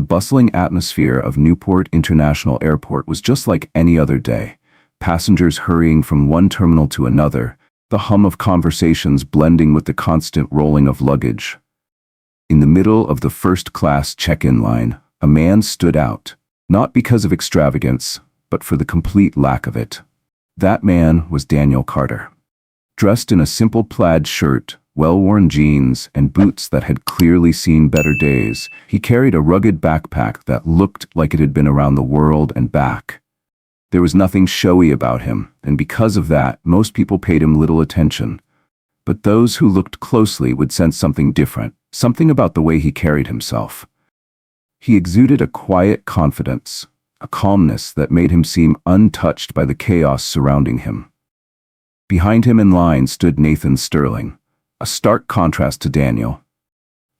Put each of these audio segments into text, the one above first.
The bustling atmosphere of Newport International Airport was just like any other day. Passengers hurrying from one terminal to another, the hum of conversations blending with the constant rolling of luggage. In the middle of the first-class check-in line, a man stood out, not because of extravagance, but for the complete lack of it. That man was Daniel Carter. Dressed in a simple plaid shirt, well-worn jeans, and boots that had clearly seen better days, he carried a rugged backpack that looked like it had been around the world and back. There was nothing showy about him, and because of that, most people paid him little attention. But those who looked closely would sense something different, something about the way he carried himself. He exuded a quiet confidence, a calmness that made him seem untouched by the chaos surrounding him. Behind him in line stood Nathan Sterling, a stark contrast to Daniel.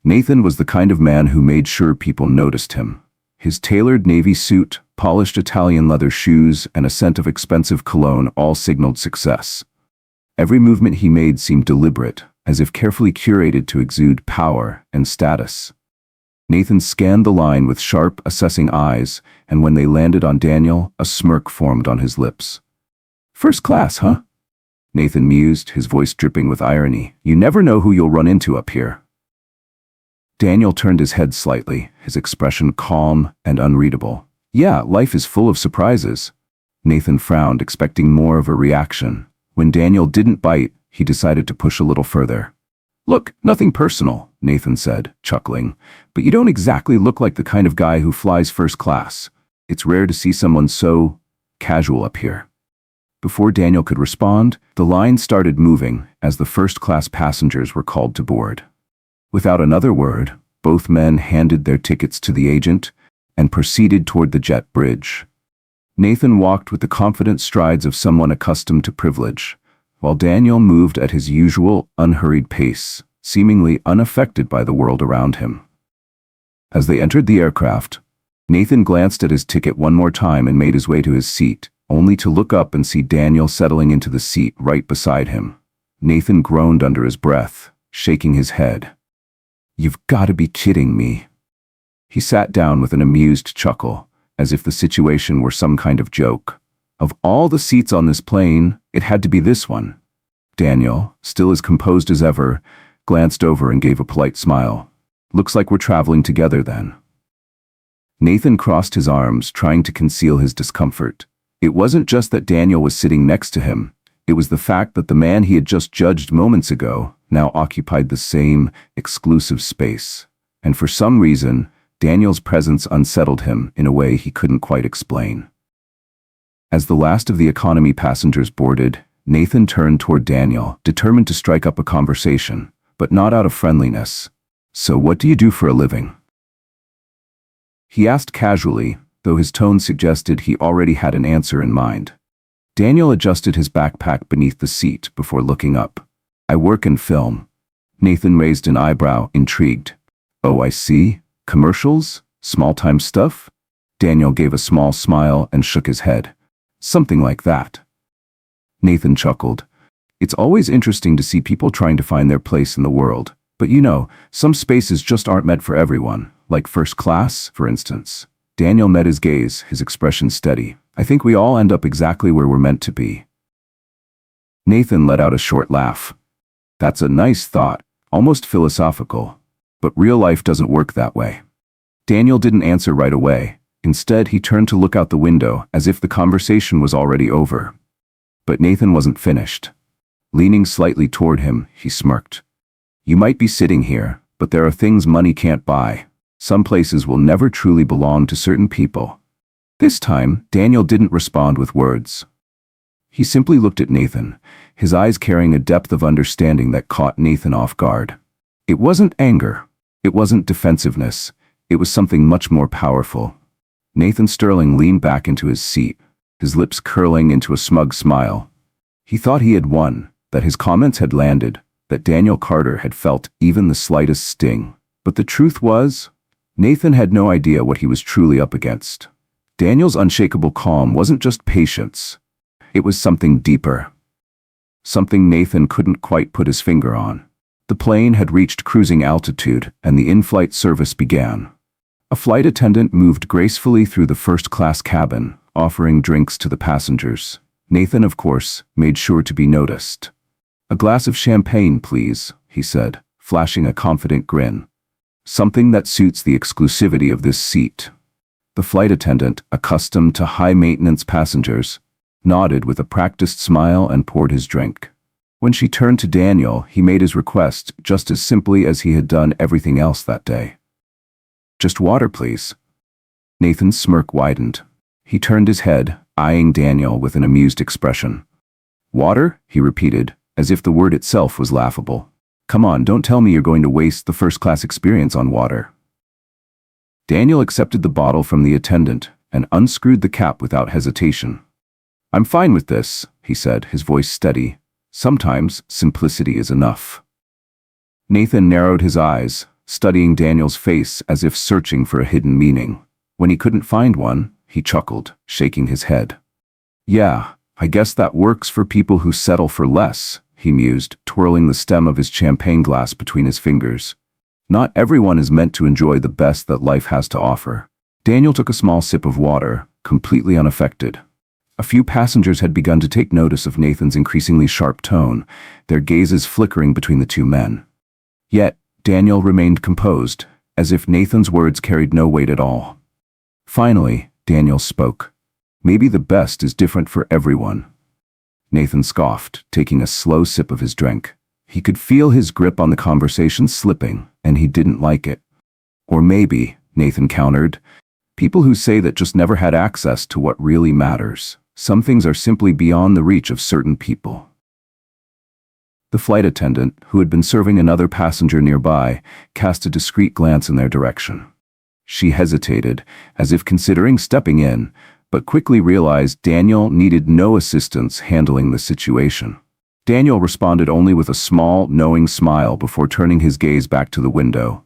Nathan was the kind of man who made sure people noticed him. His tailored navy suit, polished Italian leather shoes, and a scent of expensive cologne all signaled success. Every movement he made seemed deliberate, as if carefully curated to exude power and status. Nathan scanned the line with sharp, assessing eyes, and when they landed on Daniel, a smirk formed on his lips. "First class, huh?" Nathan mused, his voice dripping with irony. "You never know who you'll run into up here." Daniel turned his head slightly, his expression calm and unreadable. "Yeah, life is full of surprises." Nathan frowned, expecting more of a reaction. When Daniel didn't bite, he decided to push a little further. "Look, nothing personal," Nathan said, chuckling, "but you don't exactly look like the kind of guy who flies first class. It's rare to see someone so casual up here." Before Daniel could respond, the line started moving as the first-class passengers were called to board. Without another word, both men handed their tickets to the agent and proceeded toward the jet bridge. Nathan walked with the confident strides of someone accustomed to privilege, while Daniel moved at his usual, unhurried pace, seemingly unaffected by the world around him. As they entered the aircraft, Nathan glanced at his ticket one more time and made his way to his seat, only to look up and see Daniel settling into the seat right beside him. Nathan groaned under his breath, shaking his head. "You've got to be kidding me." He sat down with an amused chuckle, as if the situation were some kind of joke. Of all the seats on this plane, it had to be this one. Daniel, still as composed as ever, glanced over and gave a polite smile. "Looks like we're traveling together then." Nathan crossed his arms, trying to conceal his discomfort. It wasn't just that Daniel was sitting next to him, it was the fact that the man he had just judged moments ago now occupied the same exclusive space. And for some reason, Daniel's presence unsettled him in a way he couldn't quite explain. As the last of the economy passengers boarded, Nathan turned toward Daniel, determined to strike up a conversation, but not out of friendliness. "So what do you do for a living?" He asked casually, though his tone suggested he already had an answer in mind. Daniel adjusted his backpack beneath the seat before looking up. "I work in film." Nathan raised an eyebrow, intrigued. "Oh, I see. Commercials? Small-time stuff?" Daniel gave a small smile and shook his head. "Something like that." Nathan chuckled. "It's always interesting to see people trying to find their place in the world. But you know, some spaces just aren't meant for everyone, like first class, for instance." Daniel met his gaze, his expression steady. "I think we all end up exactly where we're meant to be." Nathan let out a short laugh. "That's a nice thought, almost philosophical. But real life doesn't work that way." Daniel didn't answer right away. Instead, he turned to look out the window, as if the conversation was already over. But Nathan wasn't finished. Leaning slightly toward him, he smirked. "You might be sitting here, but there are things money can't buy. Some places will never truly belong to certain people." This time, Daniel didn't respond with words. He simply looked at Nathan, his eyes carrying a depth of understanding that caught Nathan off guard. It wasn't anger. It wasn't defensiveness. It was something much more powerful. Nathan Sterling leaned back into his seat, his lips curling into a smug smile. He thought he had won, that his comments had landed, that Daniel Carter had felt even the slightest sting. But the truth was, Nathan had no idea what he was truly up against. Daniel's unshakable calm wasn't just patience. It was something deeper. Something Nathan couldn't quite put his finger on. The plane had reached cruising altitude, and the in-flight service began. A flight attendant moved gracefully through the first-class cabin, offering drinks to the passengers. Nathan, of course, made sure to be noticed. "A glass of champagne, please," he said, flashing a confident grin. "Something that suits the exclusivity of this seat." The flight attendant, accustomed to high-maintenance passengers, nodded with a practiced smile and poured his drink. When she turned to Daniel, he made his request just as simply as he had done everything else that day. "Just water, please." Nathan's smirk widened. He turned his head, eyeing Daniel with an amused expression. "Water?" he repeated, as if the word itself was laughable. "Come on, don't tell me you're going to waste the first-class experience on water." Daniel accepted the bottle from the attendant and unscrewed the cap without hesitation. "I'm fine with this," he said, his voice steady. "Sometimes simplicity is enough." Nathan narrowed his eyes, studying Daniel's face as if searching for a hidden meaning. When he couldn't find one, he chuckled, shaking his head. "Yeah, I guess that works for people who settle for less," he mused, twirling the stem of his champagne glass between his fingers. "Not everyone is meant to enjoy the best that life has to offer." Daniel took a small sip of water, completely unaffected. A few passengers had begun to take notice of Nathan's increasingly sharp tone, their gazes flickering between the two men. Yet, Daniel remained composed, as if Nathan's words carried no weight at all. Finally, Daniel spoke. "Maybe the best is different for everyone." Nathan scoffed, taking a slow sip of his drink. He could feel his grip on the conversation slipping, and he didn't like it. "Or maybe," Nathan countered, "people who say that just never had access to what really matters. Some things are simply beyond the reach of certain people." The flight attendant, who had been serving another passenger nearby, cast a discreet glance in their direction. She hesitated, as if considering stepping in, but quickly realized Daniel needed no assistance handling the situation. Daniel responded only with a small, knowing smile before turning his gaze back to the window.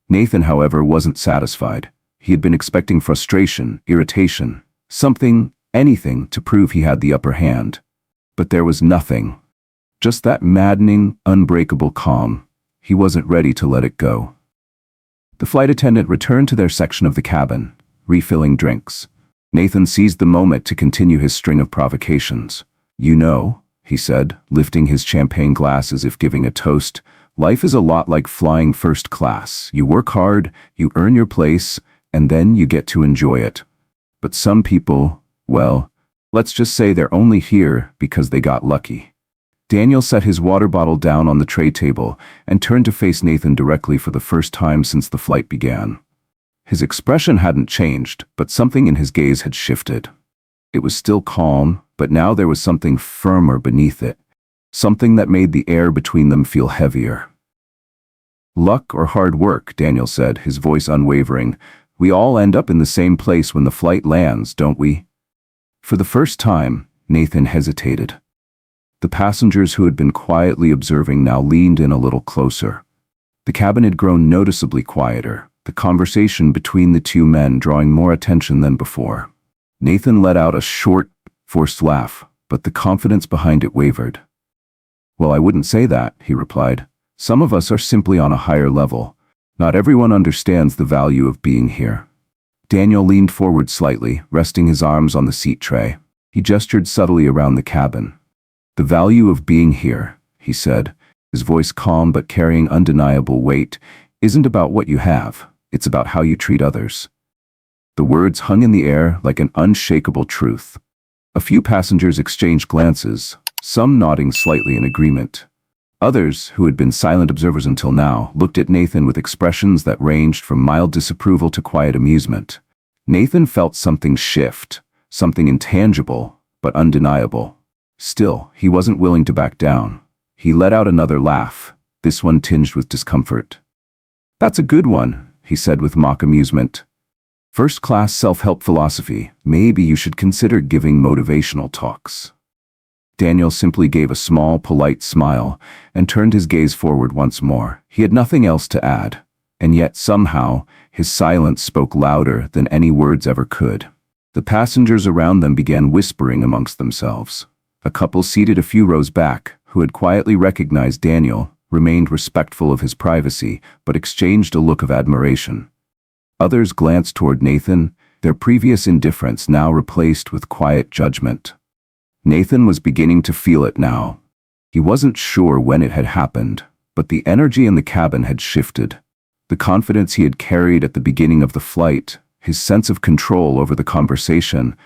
Nathan, however, wasn't satisfied. He had been expecting frustration, irritation, anything to prove he had the upper hand. But there was nothing. Just that maddening, unbreakable calm. He wasn't ready to let it go. The flight attendant returned to their section of the cabin, refilling drinks. Nathan seized the moment to continue his string of provocations. "You know," he said, lifting his champagne glass as if giving a toast, "life is a lot like flying first class. You work hard, you earn your place, and then you get to enjoy it. But some people, well, let's just say they're only here because they got lucky." Daniel set his water bottle down on the tray table and turned to face Nathan directly for the first time since the flight began. His expression hadn't changed, but something in his gaze had shifted. It was still calm, but now there was something firmer beneath it, something that made the air between them feel heavier. "Luck or hard work," Daniel said, his voice unwavering. "We all end up in the same place when the flight lands, don't we?" For the first time, Nathan hesitated. The passengers who had been quietly observing now leaned in a little closer. The cabin had grown noticeably quieter, the conversation between the two men drawing more attention than before. Nathan let out a short, forced laugh, but the confidence behind it wavered. "Well, I wouldn't say that," he replied. "Some of us are simply on a higher level. Not everyone understands the value of being here." Daniel leaned forward slightly, resting his arms on the seat tray. He gestured subtly around the cabin. "The value of being here," he said, his voice calm but carrying undeniable weight, "isn't about what you have, it's about how you treat others." The words hung in the air like an unshakable truth. A few passengers exchanged glances, some nodding slightly in agreement. Others, who had been silent observers until now, looked at Nathan with expressions that ranged from mild disapproval to quiet amusement. Nathan felt something shift, something intangible, but undeniable. Still, he wasn't willing to back down. He let out another laugh, this one tinged with discomfort. "That's a good one," he said with mock amusement. "First-class self-help philosophy. Maybe you should consider giving motivational talks." Daniel simply gave a small, polite smile and turned his gaze forward once more. He had nothing else to add, and yet somehow his silence spoke louder than any words ever could. The passengers around them began whispering amongst themselves. A couple seated a few rows back, who had quietly recognized Daniel, remained respectful of his privacy, but exchanged a look of admiration. Others glanced toward Nathan, their previous indifference now replaced with quiet judgment. Nathan was beginning to feel it now. He wasn't sure when it had happened, but the energy in the cabin had shifted. The confidence he had carried at the beginning of the flight, his sense of control over the conversation,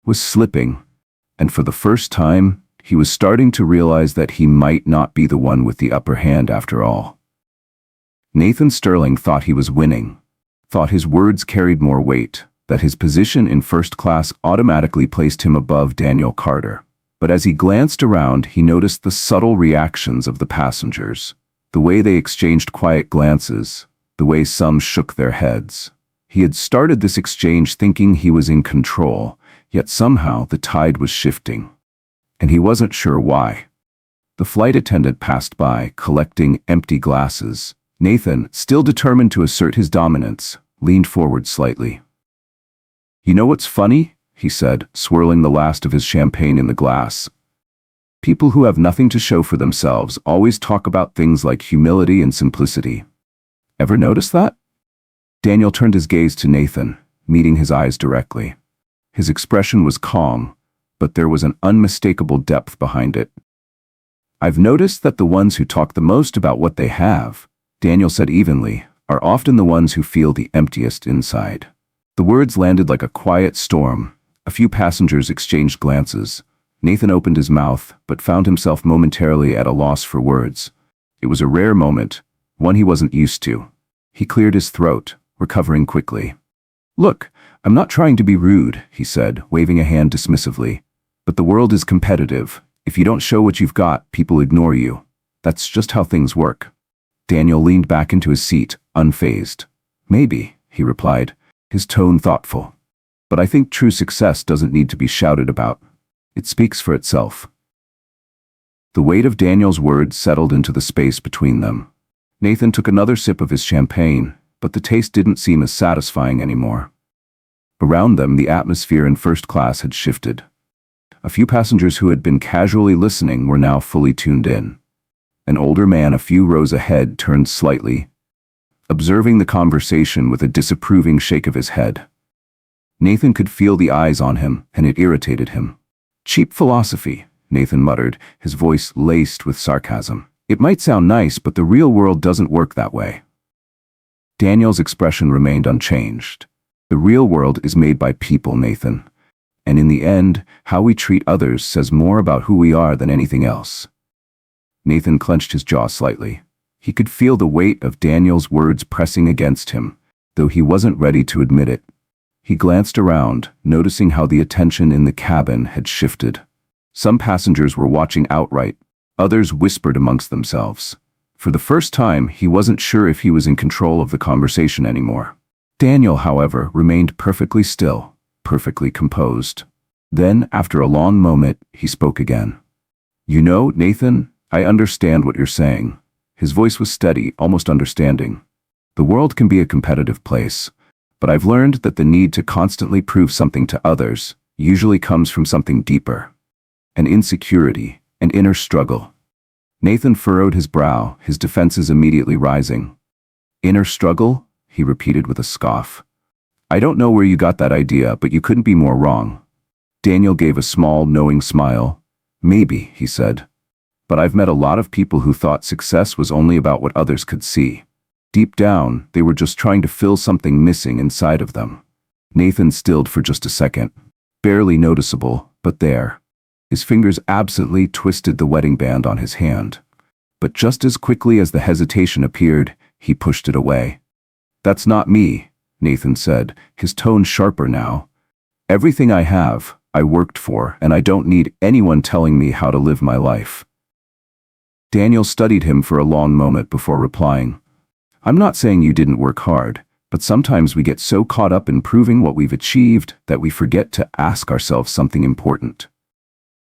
was slipping, and for the first time, he was starting to realize that he might not be the one with the upper hand after all. Nathan Sterling thought he was winning, thought his words carried more weight, that his position in first class automatically placed him above Daniel Carter. But as he glanced around, he noticed the subtle reactions of the passengers, the way they exchanged quiet glances, the way some shook their heads. He had started this exchange thinking he was in control, yet somehow the tide was shifting. And he wasn't sure why. The flight attendant passed by, collecting empty glasses. Nathan, still determined to assert his dominance, leaned forward slightly. "You know what's funny?" he said, swirling the last of his champagne in the glass. "People who have nothing to show for themselves always talk about things like humility and simplicity. Ever notice that?" Daniel turned his gaze to Nathan, meeting his eyes directly. His expression was calm, but there was an unmistakable depth behind it. "I've noticed that the ones who talk the most about what they have," Daniel said evenly, "are often the ones who feel the emptiest inside." The words landed like a quiet storm. A few passengers exchanged glances. Nathan opened his mouth, but found himself momentarily at a loss for words. It was a rare moment, one he wasn't used to. He cleared his throat, recovering quickly. "Look, I'm not trying to be rude," he said, waving a hand dismissively. "But the world is competitive. If you don't show what you've got, people ignore you. That's just how things work." Daniel leaned back into his seat, unfazed. "Maybe," he replied, his tone thoughtful. "But I think true success doesn't need to be shouted about. It speaks for itself." The weight of Daniel's words settled into the space between them. Nathan took another sip of his champagne, but the taste didn't seem as satisfying anymore. Around them, the atmosphere in first class had shifted. A few passengers who had been casually listening were now fully tuned in. An older man a few rows ahead turned slightly, observing the conversation with a disapproving shake of his head. Nathan could feel the eyes on him, and it irritated him. "Cheap philosophy," Nathan muttered, his voice laced with sarcasm. "It might sound nice, but the real world doesn't work that way." Daniel's expression remained unchanged. "The real world is made by people, Nathan. And in the end, how we treat others says more about who we are than anything else." Nathan clenched his jaw slightly. He could feel the weight of Daniel's words pressing against him, though he wasn't ready to admit it. He glanced around, noticing how the attention in the cabin had shifted. Some passengers were watching outright, others whispered amongst themselves. For the first time, he wasn't sure if he was in control of the conversation anymore. Daniel, however, remained perfectly still, perfectly composed. Then, after a long moment, he spoke again. "You know, Nathan, I understand what you're saying." His voice was steady, almost understanding. "The world can be a competitive place, but I've learned that the need to constantly prove something to others usually comes from something deeper. An insecurity, an inner struggle." Nathan furrowed his brow, his defenses immediately rising. "Inner struggle?" he repeated with a scoff. "I don't know where you got that idea, but you couldn't be more wrong." Daniel gave a small, knowing smile. "Maybe," he said. "But I've met a lot of people who thought success was only about what others could see. Deep down, they were just trying to fill something missing inside of them." Nathan stilled for just a second. Barely noticeable, but there. His fingers absently twisted the wedding band on his hand. But just as quickly as the hesitation appeared, he pushed it away. "That's not me," Nathan said, his tone sharper now. "Everything I have, I worked for, and I don't need anyone telling me how to live my life." Daniel studied him for a long moment before replying. "I'm not saying you didn't work hard, but sometimes we get so caught up in proving what we've achieved that we forget to ask ourselves something important."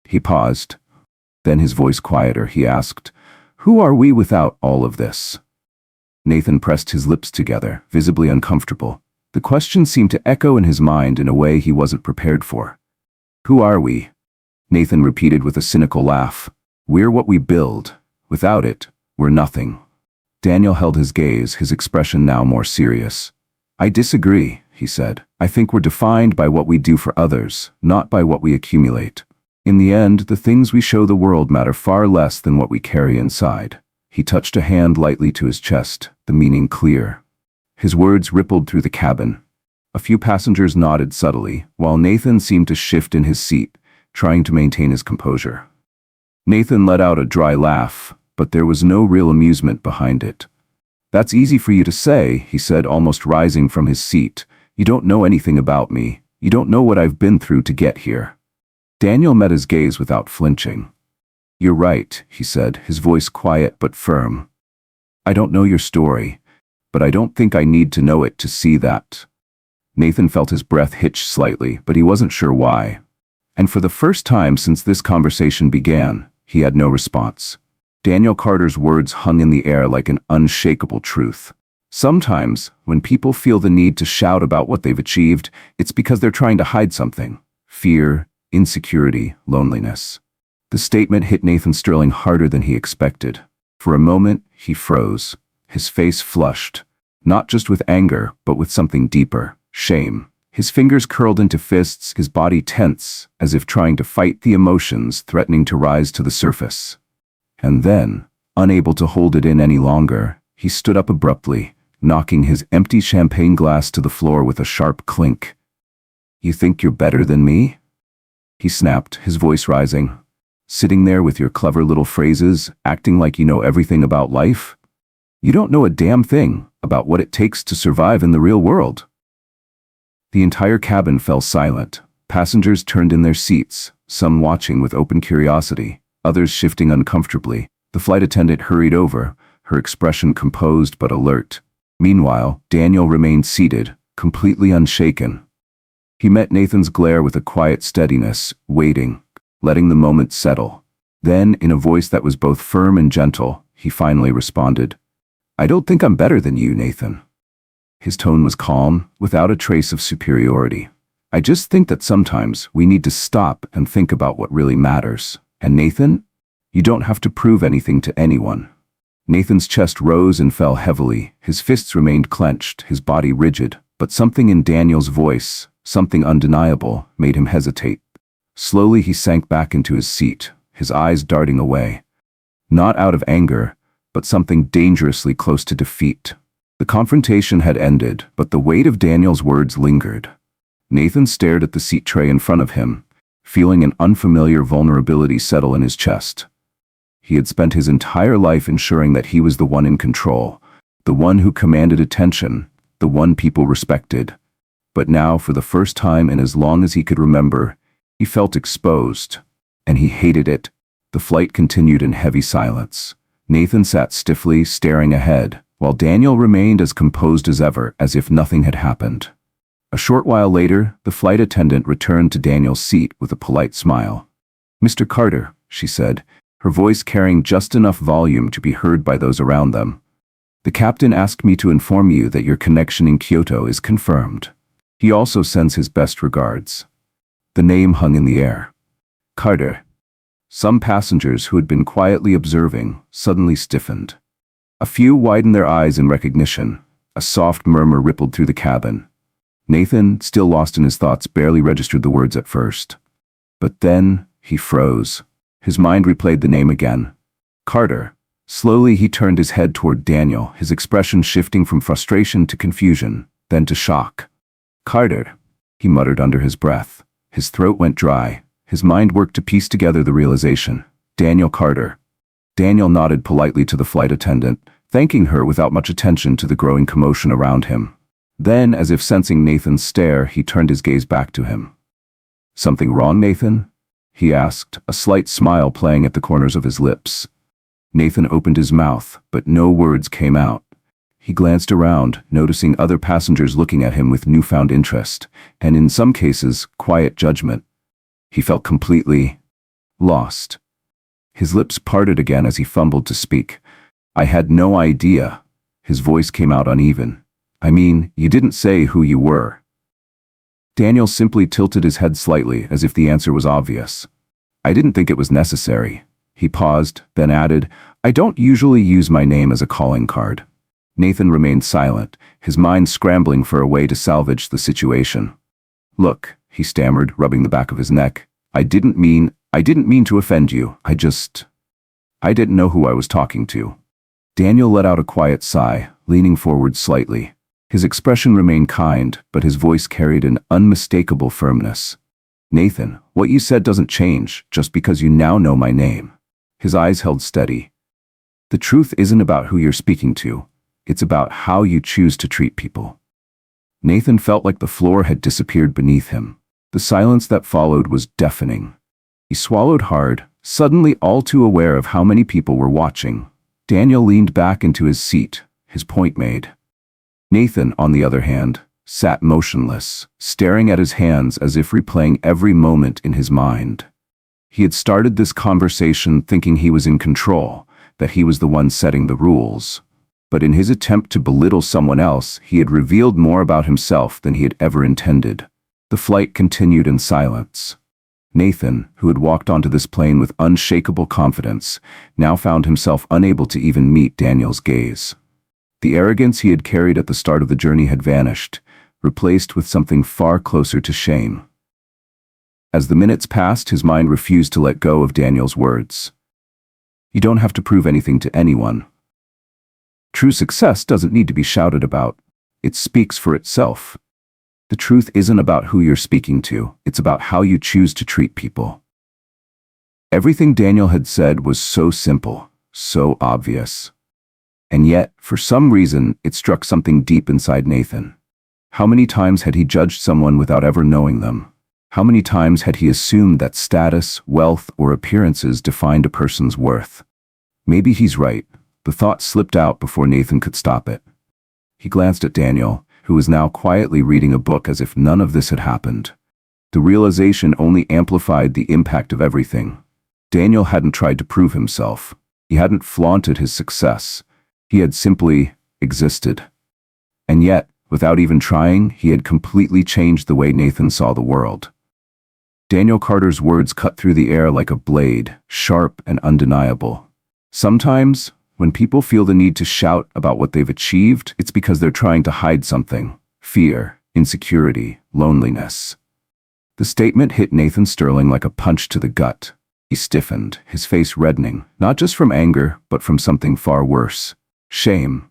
He paused. Then, his voice quieter, he asked, "Who are we without all of this?" Nathan pressed his lips together, visibly uncomfortable. The question seemed to echo in his mind in a way he wasn't prepared for. "Who are we?" Nathan repeated with a cynical laugh. "We're what we build. Without it, we're nothing." Daniel held his gaze, his expression now more serious. I disagree, he said. I think we're defined by what we do for others, not by what we accumulate. In the end, the things we show the world matter far less than what we carry inside. He touched a hand lightly to his chest, the meaning clear. His words rippled through the cabin. A few passengers nodded subtly, while Nathan seemed to shift in his seat, trying to maintain his composure. Nathan let out a dry laugh, but there was no real amusement behind it. That's easy for you to say, he said, almost rising from his seat. You don't know anything about me. You don't know what I've been through to get here. Daniel met his gaze without flinching. You're right, he said, his voice quiet but firm. I don't know your story, but I don't think I need to know it to see that. Nathan felt his breath hitch slightly, but he wasn't sure why. And for the first time since this conversation began, he had no response. Daniel Carter's words hung in the air like an unshakable truth. Sometimes, when people feel the need to shout about what they've achieved, it's because they're trying to hide something. Fear, insecurity, loneliness. The statement hit Nathan Sterling harder than he expected. For a moment, he froze. His face flushed, not just with anger, but with something deeper, shame. His fingers curled into fists, his body tense, as if trying to fight the emotions threatening to rise to the surface. And then, unable to hold it in any longer, he stood up abruptly, knocking his empty champagne glass to the floor with a sharp clink. You think you're better than me? He snapped, his voice rising. Sitting there with your clever little phrases, acting like you know everything about life? You don't know a damn thing about what it takes to survive in the real world. The entire cabin fell silent. Passengers turned in their seats, some watching with open curiosity, others shifting uncomfortably. The flight attendant hurried over, her expression composed but alert. Meanwhile, Daniel remained seated, completely unshaken. He met Nathan's glare with a quiet steadiness, waiting, letting the moment settle. Then, in a voice that was both firm and gentle, he finally responded, I don't think I'm better than you, Nathan. His tone was calm, without a trace of superiority. I just think that sometimes we need to stop and think about what really matters. And Nathan, you don't have to prove anything to anyone. Nathan's chest rose and fell heavily. His fists remained clenched, his body rigid. But something in Daniel's voice, something undeniable, made him hesitate. Slowly he sank back into his seat, his eyes darting away. Not out of anger, but something dangerously close to defeat. The confrontation had ended, but the weight of Daniel's words lingered. Nathan stared at the seat tray in front of him, feeling an unfamiliar vulnerability settle in his chest. He had spent his entire life ensuring that he was the one in control, the one who commanded attention, the one people respected. But now, for the first time in as long as he could remember, he felt exposed, and he hated it. The flight continued in heavy silence. Nathan sat stiffly, staring ahead, while Daniel remained as composed as ever, as if nothing had happened. A short while later, the flight attendant returned to Daniel's seat with a polite smile. Mr. Carter, she said, her voice carrying just enough volume to be heard by those around them. The captain asked me to inform you that your connection in Kyoto is confirmed. He also sends his best regards. The name hung in the air. Carter. Some passengers who had been quietly observing suddenly stiffened. A few widened their eyes in recognition. A soft murmur rippled through the cabin. Nathan, still lost in his thoughts, barely registered the words at first. But then, he froze. His mind replayed the name again. Carter. Slowly he turned his head toward Daniel, his expression shifting from frustration to confusion, then to shock. Carter, he muttered under his breath. His throat went dry. His mind worked to piece together the realization. Daniel Carter. Daniel nodded politely to the flight attendant, thanking her without much attention to the growing commotion around him. Then, as if sensing Nathan's stare, he turned his gaze back to him. Something wrong, Nathan? He asked, a slight smile playing at the corners of his lips. Nathan opened his mouth, but no words came out. He glanced around, noticing other passengers looking at him with newfound interest, and in some cases, quiet judgment. He felt completely lost. His lips parted again as he fumbled to speak. I had no idea. His voice came out uneven. I mean, you didn't say who you were. Daniel simply tilted his head slightly, as if the answer was obvious. I didn't think it was necessary. He paused, then added, I don't usually use my name as a calling card. Nathan remained silent, his mind scrambling for a way to salvage the situation. "Look," he stammered, rubbing the back of his neck. I didn't mean to offend you. I didn't know who I was talking to." Daniel let out a quiet sigh, leaning forward slightly. His expression remained kind, but his voice carried an unmistakable firmness. "Nathan, what you said doesn't change just because you now know my name." His eyes held steady. "The truth isn't about who you're speaking to. It's about how you choose to treat people." Nathan felt like the floor had disappeared beneath him. The silence that followed was deafening. He swallowed hard, suddenly all too aware of how many people were watching. Daniel leaned back into his seat, his point made. Nathan, on the other hand, sat motionless, staring at his hands as if replaying every moment in his mind. He had started this conversation thinking he was in control, that he was the one setting the rules. But in his attempt to belittle someone else, he had revealed more about himself than he had ever intended. The flight continued in silence. Nathan, who had walked onto this plane with unshakable confidence, now found himself unable to even meet Daniel's gaze. The arrogance he had carried at the start of the journey had vanished, replaced with something far closer to shame. As the minutes passed, his mind refused to let go of Daniel's words. "You don't have to prove anything to anyone. True success doesn't need to be shouted about. It speaks for itself. The truth isn't about who you're speaking to, it's about how you choose to treat people." Everything Daniel had said was so simple, so obvious. And yet, for some reason, it struck something deep inside Nathan. How many times had he judged someone without ever knowing them? How many times had he assumed that status, wealth, or appearances defined a person's worth? Maybe he's right. The thought slipped out before Nathan could stop it. He glanced at Daniel, who was now quietly reading a book as if none of this had happened. The realization only amplified the impact of everything. Daniel hadn't tried to prove himself. He hadn't flaunted his success. He had simply existed. And yet, without even trying, he had completely changed the way Nathan saw the world. Daniel Carter's words cut through the air like a blade, sharp and undeniable. Sometimes, when people feel the need to shout about what they've achieved, it's because they're trying to hide something: fear, insecurity, loneliness. The statement hit Nathan Sterling like a punch to the gut. He stiffened, his face reddening, not just from anger, but from something far worse: shame.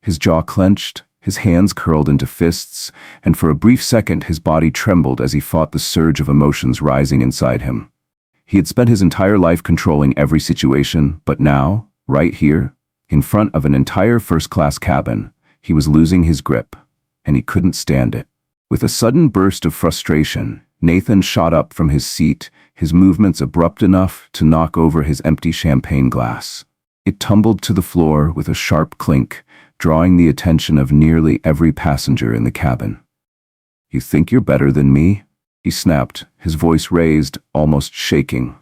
His jaw clenched, his hands curled into fists, and for a brief second his body trembled as he fought the surge of emotions rising inside him. He had spent his entire life controlling every situation, but now, right here, in front of an entire first-class cabin, he was losing his grip, and he couldn't stand it. With a sudden burst of frustration, Nathan shot up from his seat, his movements abrupt enough to knock over his empty champagne glass. It tumbled to the floor with a sharp clink, drawing the attention of nearly every passenger in the cabin. "You think you're better than me?" he snapped, his voice raised, almost shaking.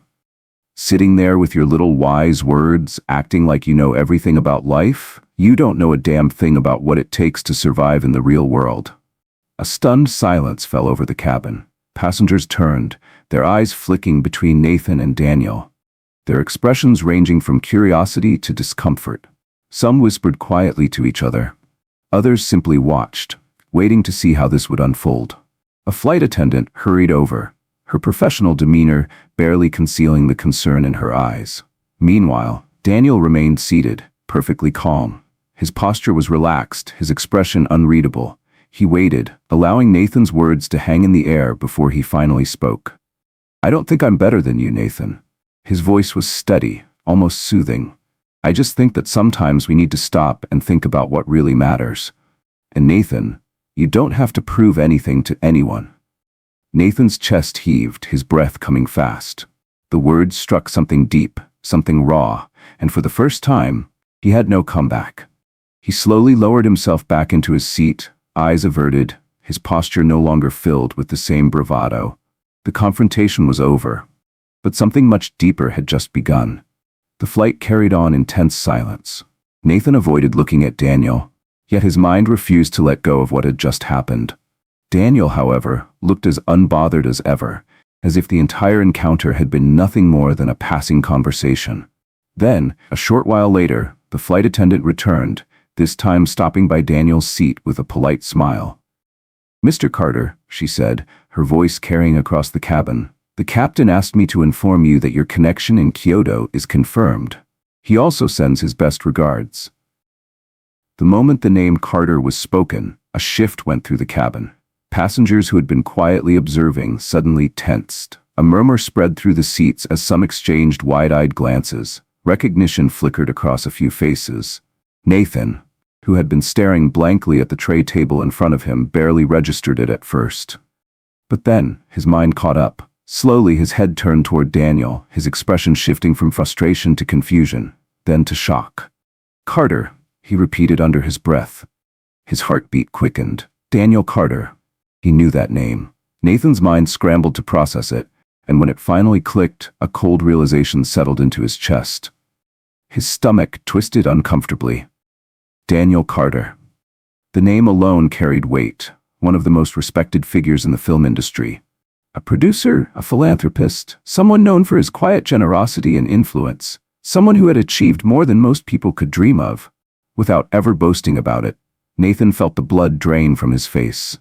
"Sitting there with your little wise words, acting like you know everything about life? You don't know a damn thing about what it takes to survive in the real world." A stunned silence fell over the cabin. Passengers turned, their eyes flicking between Nathan and Daniel, their expressions ranging from curiosity to discomfort. Some whispered quietly to each other. Others simply watched, waiting to see how this would unfold. A flight attendant hurried over, her professional demeanor barely concealing the concern in her eyes. Meanwhile, Daniel remained seated, perfectly calm. His posture was relaxed, his expression unreadable. He waited, allowing Nathan's words to hang in the air before he finally spoke. "I don't think I'm better than you, Nathan." His voice was steady, almost soothing. "I just think that sometimes we need to stop and think about what really matters. And Nathan, you don't have to prove anything to anyone." Nathan's chest heaved, his breath coming fast. The words struck something deep, something raw, and for the first time, he had no comeback. He slowly lowered himself back into his seat, eyes averted, his posture no longer filled with the same bravado. The confrontation was over, but something much deeper had just begun. The flight carried on in tense silence. Nathan avoided looking at Daniel, yet his mind refused to let go of what had just happened. Daniel, however, looked as unbothered as ever, as if the entire encounter had been nothing more than a passing conversation. Then, a short while later, the flight attendant returned, this time stopping by Daniel's seat with a polite smile. "Mr. Carter," she said, her voice carrying across the cabin, "the captain asked me to inform you that your connection in Kyoto is confirmed. He also sends his best regards." The moment the name Carter was spoken, a shift went through the cabin. Passengers who had been quietly observing suddenly tensed. A murmur spread through the seats as some exchanged wide-eyed glances. Recognition flickered across a few faces. Nathan, who had been staring blankly at the tray table in front of him, barely registered it at first. But then, his mind caught up. Slowly, his head turned toward Daniel, his expression shifting from frustration to confusion, then to shock. "Carter," he repeated under his breath. His heartbeat quickened. Daniel Carter. He knew that name. Nathan's mind scrambled to process it, and when it finally clicked, a cold realization settled into his chest. His stomach twisted uncomfortably. Daniel Carter. The name alone carried weight, one of the most respected figures in the film industry. A producer, a philanthropist, someone known for his quiet generosity and influence, someone who had achieved more than most people could dream of. Without ever boasting about it, Nathan felt the blood drain from his face.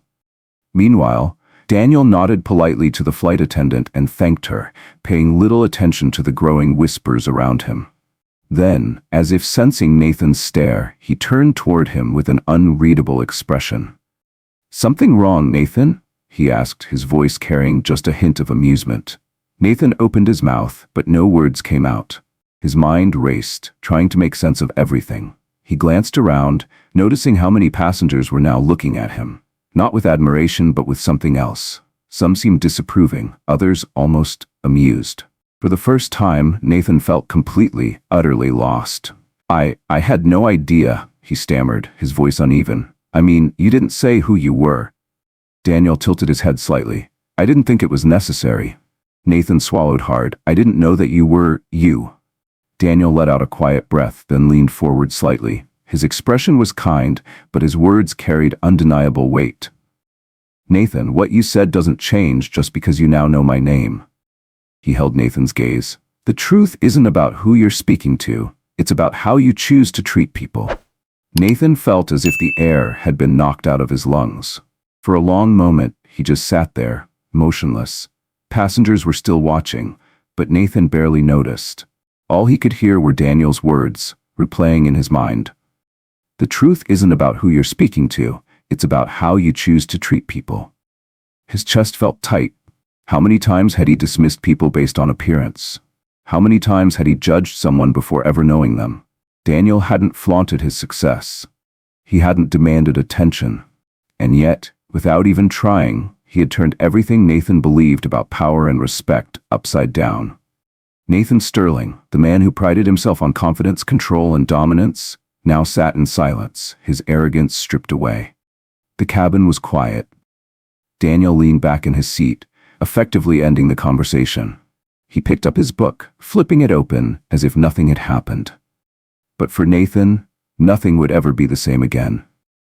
Meanwhile, Daniel nodded politely to the flight attendant and thanked her, paying little attention to the growing whispers around him. Then, as if sensing Nathan's stare, he turned toward him with an unreadable expression. "Something wrong, Nathan?" he asked, his voice carrying just a hint of amusement. Nathan opened his mouth, but no words came out. His mind raced, trying to make sense of everything. He glanced around, noticing how many passengers were now looking at him. Not with admiration, but with something else. Some seemed disapproving, others almost amused. For the first time, Nathan felt completely, utterly lost. I had no idea," he stammered, his voice uneven. "I mean, you didn't say who you were." Daniel tilted his head slightly. "I didn't think it was necessary." Nathan swallowed hard. "I didn't know that you were you." Daniel let out a quiet breath, then leaned forward slightly. His expression was kind, but his words carried undeniable weight. "Nathan, what you said doesn't change just because you now know my name." He held Nathan's gaze. "The truth isn't about who you're speaking to. It's about how you choose to treat people." Nathan felt as if the air had been knocked out of his lungs. For a long moment, he just sat there, motionless. Passengers were still watching, but Nathan barely noticed. All he could hear were Daniel's words, replaying in his mind. "The truth isn't about who you're speaking to. It's about how you choose to treat people." His chest felt tight. How many times had he dismissed people based on appearance? How many times had he judged someone before ever knowing them? Daniel hadn't flaunted his success. He hadn't demanded attention. And yet, without even trying, he had turned everything Nathan believed about power and respect upside down. Nathan Sterling, the man who prided himself on confidence, control, and dominance, now sat in silence, his arrogance stripped away. The cabin was quiet. Daniel leaned back in his seat, effectively ending the conversation. He picked up his book, flipping it open as if nothing had happened. But for Nathan, nothing would ever be the same again.